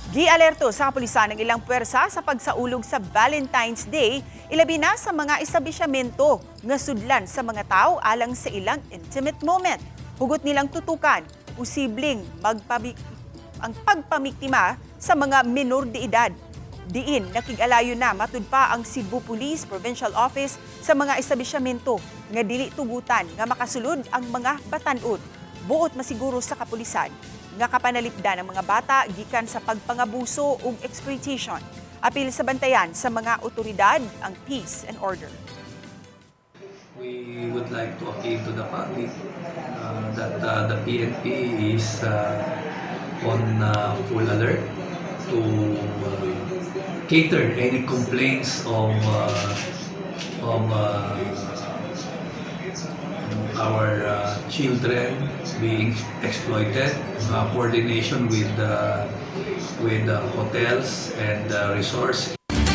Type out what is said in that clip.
Gi-alerto sa kapulisan ng ilang puwersa sa pagsaulog sa Valentine's Day, ilabi na sa mga establisyamento nga sudlan sa mga tao alang sa ilang intimate moment. Hugot nilang tutukan, posibleng ang pagpamiktima sa mga minor de edad. Diin, nakig-alayo na matud pa ang Cebu Police Provincial Office sa mga establisyamento nga dili tugutan nga makasulod ang mga batan-od. Buot masiguro sa kapulisan nga kapanalipdan ng mga bata gikan sa pagpangabuso ug exploitation. Apil sa bantayan sa mga otoridad ang peace and order. We would like to appeal to the public that the PNP is on full alert to cater any complaints of our children being exploited, coordination with hotels and resorts